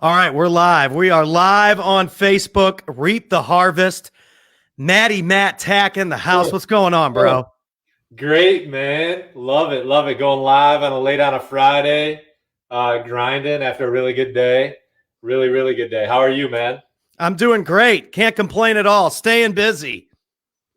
All right, we're live. We are live on Facebook. Reap the Harvest. Matt Tack in the house. What's going on, bro? Great, man. Love it. Love it. Going live on a late on a Friday, grinding after a really good day. Really, really good day. How are you, man? I'm doing great. Can't complain at all. Staying busy.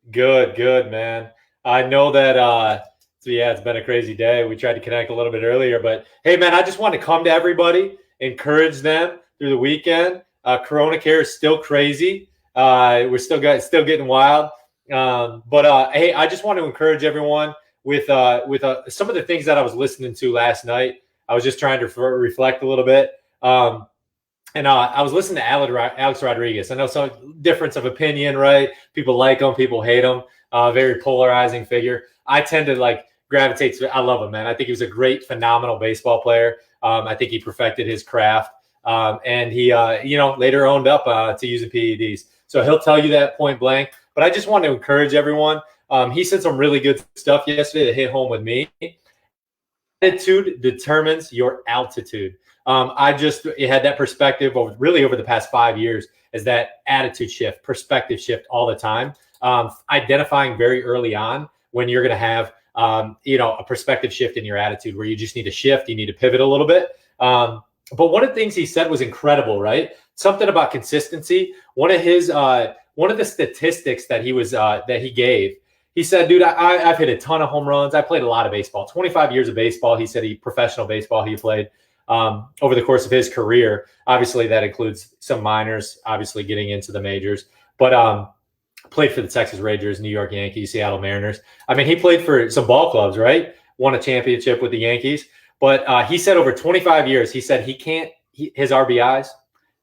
Good, good, man. I know that, it's been a crazy day. We tried to connect a little bit earlier, but hey, man, I just want to come to everybody, encourage them through the weekend. Corona care is still crazy. We're still getting wild. But hey, I just want to encourage everyone with some of the things that I was listening to last night. I was just trying to reflect a little bit. And I was listening to Alex Rodriguez. I know some difference of opinion, right? People like him, people hate him. Very polarizing figure. I tend to gravitate to. I love him, man. I think he was a great, phenomenal baseball player. I think he perfected his craft, and he, later owned up to using PEDs. So he'll tell you that point blank. But I just want to encourage everyone. He said some really good stuff yesterday that hit home with me. Attitude determines your altitude. I just had that perspective over the past 5 years, is that attitude shift, perspective shift all the time. Identifying very early on when you're going to have, a perspective shift in your attitude where you just need to shift, you need to pivot a little bit. But one of the things he said was incredible, right? Something about consistency. One of the statistics that he gave, he said, dude, I've hit a ton of home runs. I played a lot of baseball, 25 years of baseball. He said professional baseball he played over the course of his career. Obviously, that includes some minors, obviously getting into the majors. But played for the Texas Rangers, New York Yankees, Seattle Mariners. I mean, he played for some ball clubs, right? Won a championship with the Yankees. But he said over 25 years, he said his RBIs,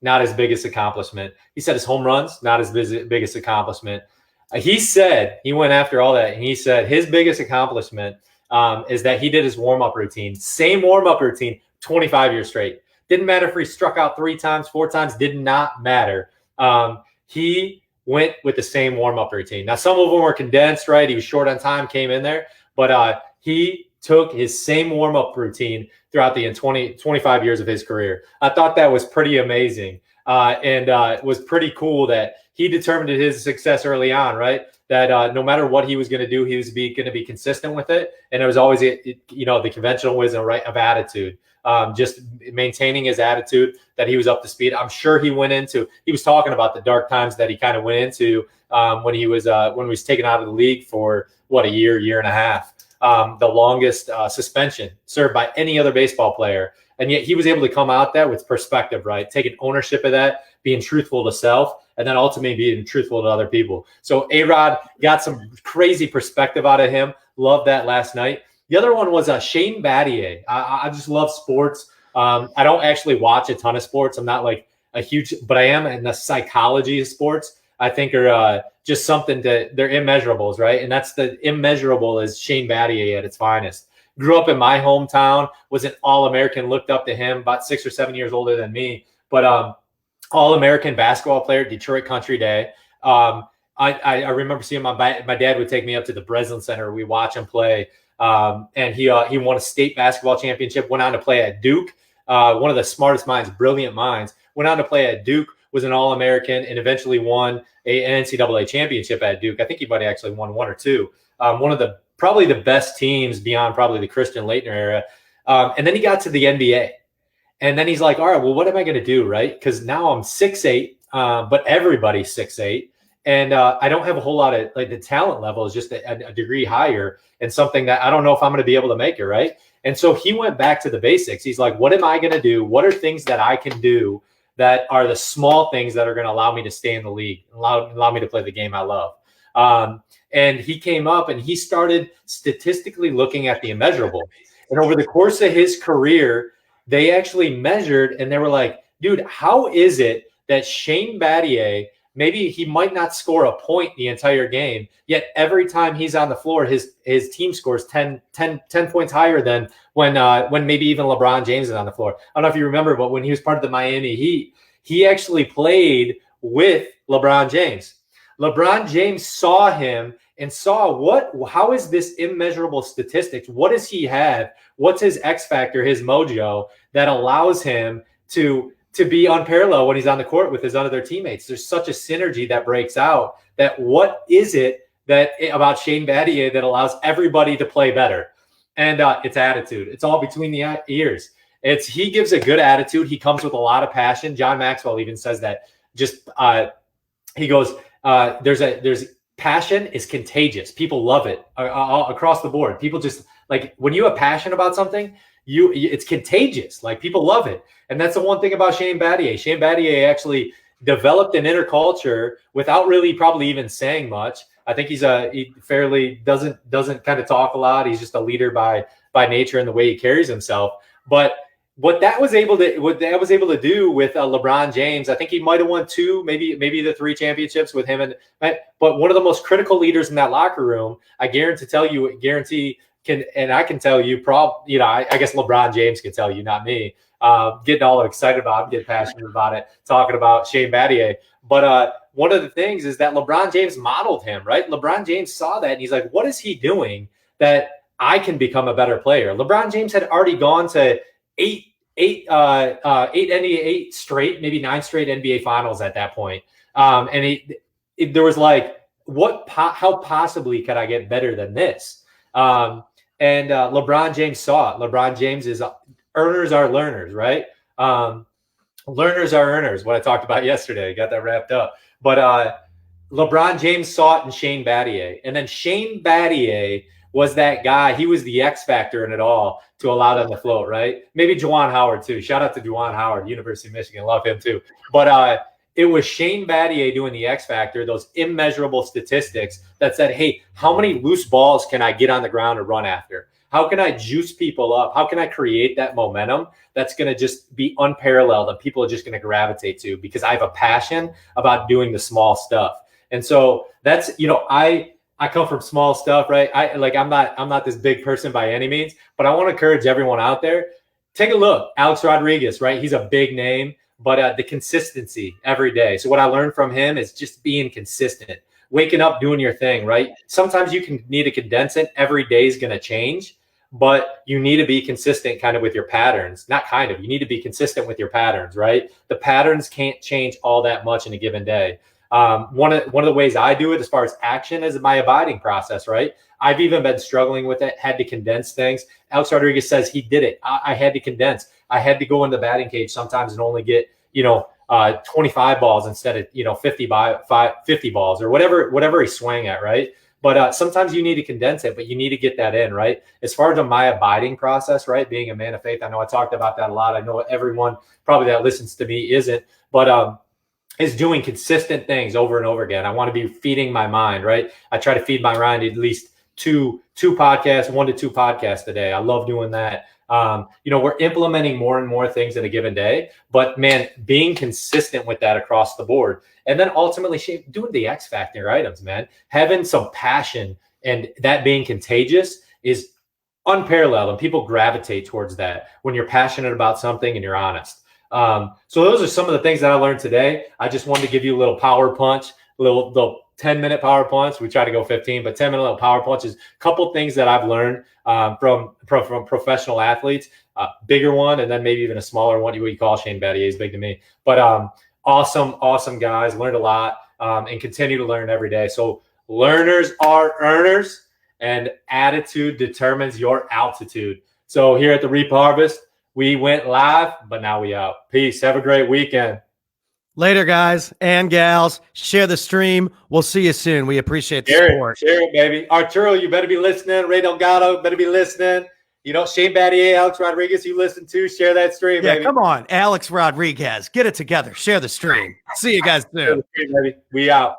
not his biggest accomplishment. He said his home runs, not his biggest accomplishment. He said, he went after all that, and he said his biggest accomplishment is that he did his warm-up routine. Same warm-up routine, 25 years straight. Didn't matter if he struck out 3 times, 4 times, did not matter. He went with the same warm-up routine. Now, some of them were condensed, right? He was short on time, came in there. But he took his same warm-up routine throughout the 25 years of his career. I thought that was pretty amazing. And it was pretty cool that he determined his success early on, right? That no matter what he was going to do, he was going to be consistent with it. And it was always, the conventional wisdom, right, of attitude. Just maintaining his attitude that he was up to speed. I'm sure he was talking about the dark times that he kind of went into when he was taken out of the league for a year and a half. The longest suspension served by any other baseball player. And yet he was able to come out that with perspective, right? Taking ownership of that, being truthful to self, and then ultimately being truthful to other people. So A-Rod got some crazy perspective out of him. Loved that last night. The other one was Shane Battier. I just love sports. I don't actually watch a ton of sports. I'm not but I am in the psychology of sports. I think are just something they're immeasurables, right? And that's the immeasurable is Shane Battier at its finest. Grew up in my hometown, was an All-American, looked up to him, about 6 or 7 years older than me. But All-American basketball player, Detroit Country Day. I remember seeing my dad would take me up to the Breslin Center. We watch him play. And he won a state basketball championship, went on to play at Duke. One of the smartest minds, brilliant minds, went on to play at Duke, was an All-American, and eventually won an NCAA championship at Duke. I think he might have actually won 1 or 2. One of probably the best teams beyond probably the Christian Laettner era. And then he got to the NBA. And then he's like, all right, well, what am I going to do, right? Because now I'm 6'8", but everybody's 6'8". And I don't have a whole lot of the talent level is just a degree higher and something that I don't know if I'm going to be able to make it, right? And so he went back to the basics. He's like, what am I going to do? What are things that I can do that are the small things that are going to allow me to stay in the league, allow me to play the game I love? And he came up and he started statistically looking at the immeasurable. And over the course of his career, they actually measured and they were like, dude, how is it that Shane Battier, maybe he might not score a point the entire game, yet every time he's on the floor, his team scores 10 points higher than when maybe even LeBron James is on the floor. I don't know if you remember, but when he was part of the Miami Heat, he actually played with LeBron James. LeBron James saw him and saw how is this immeasurable statistics? What does he have? What's his X factor, his mojo that allows him to to be unparalleled when he's on the court with his other teammates. There's such a synergy that breaks out. That what is it that about Shane Battier that allows everybody to play better? And it's attitude. It's all between the ears. He gives a good attitude. He comes with a lot of passion. John Maxwell even says that. He goes, there's passion is contagious. People love it across the board. People just like when you have passion about something, it's contagious. Like people love it. And that's the one thing about Shane Battier. Shane Battier actually developed an inner culture without really probably even saying much. I think he fairly doesn't kind of talk a lot. He's just a leader by nature and the way he carries himself. But what that was able to do with LeBron James, I think he might have won 2, maybe the 3 championships with him. But one of the most critical leaders in that locker room, I guarantee can, and I can tell you, I guess LeBron James can tell you, not me. Getting all excited about it, getting passionate about it, talking about Shane Battier. But one of the things is that LeBron James modeled him, right? LeBron James saw that and he's like, what is he doing that I can become a better player? LeBron James had already gone to 8 straight, maybe 9 straight NBA finals at that point. And there was like, how possibly could I get better than this? And LeBron James saw it. LeBron James is earners are learners, right? Learners are earners. What I talked about yesterday, got that wrapped up. But LeBron James saw it in Shane Battier, and then Shane Battier was that guy. He was the X factor in it all to allow them to float, right? Maybe Juwan Howard too. Shout out to Juwan Howard, University of Michigan, love him too. But it was Shane Battier doing the X factor, those immeasurable statistics that said, hey, how many loose balls can I get on the ground and run after? How can I juice people up? How can I create that momentum that's going to just be unparalleled and people are just going to gravitate to because I have a passion about doing the small stuff. And so that's, I come from small stuff, right? I'm not this big person by any means, but I want to encourage everyone out there. Take a look. Alex Rodriguez, right? He's a big name, but the consistency every day. So what I learned from him is just being consistent, waking up, doing your thing, right? Sometimes you need to condense it. Every day is going to change, but you need to be consistent kind of with your patterns. You need to be consistent with your patterns, right? The patterns can't change all that much in a given day. One of the ways I do it as far as action is my abiding process, right? I've even been struggling with it, had to condense things. Alex Rodriguez says he did it. I had to condense. I had to go in the batting cage sometimes and only get, 25 balls instead of, 50 balls or whatever he swang at, right? But sometimes you need to condense it, but you need to get that in, right? As far as my abiding process, right? Being a man of faith, I know I talked about that a lot. I know everyone probably that listens to me isn't, but is doing consistent things over and over again. I want to be feeding my mind, right? I try to feed my mind at least 1 to 2 podcasts a day. I love doing that. We're implementing more and more things in a given day, but man, being consistent with that across the board. And then ultimately doing the X factor items, man, having some passion and that being contagious is unparalleled. And people gravitate towards that when you're passionate about something and you're honest. So those are some of the things that I learned today. I just wanted to give you a little power punch, the 10-minute power punch. We try to go 15, but 10-minute little power punch is a couple things that I've learned from professional athletes, bigger one, and then maybe even a smaller one. What you call Shane Battier is big to me, but awesome guys. Learned a lot and continue to learn every day. So learners are earners, and attitude determines your altitude. So here at the Reap Harvest, we went live, but now we out. Peace. Have a great weekend. Later, guys and gals. Share the stream. We'll see you soon. We appreciate the support. Share it, baby. Arturo, you better be listening. Ray Delgado, better be listening. Shane Battier, Alex Rodriguez, you listen to. Share that stream, baby. Come on, Alex Rodriguez. Get it together. Share the stream. See you guys soon. Share the stream, baby. We out.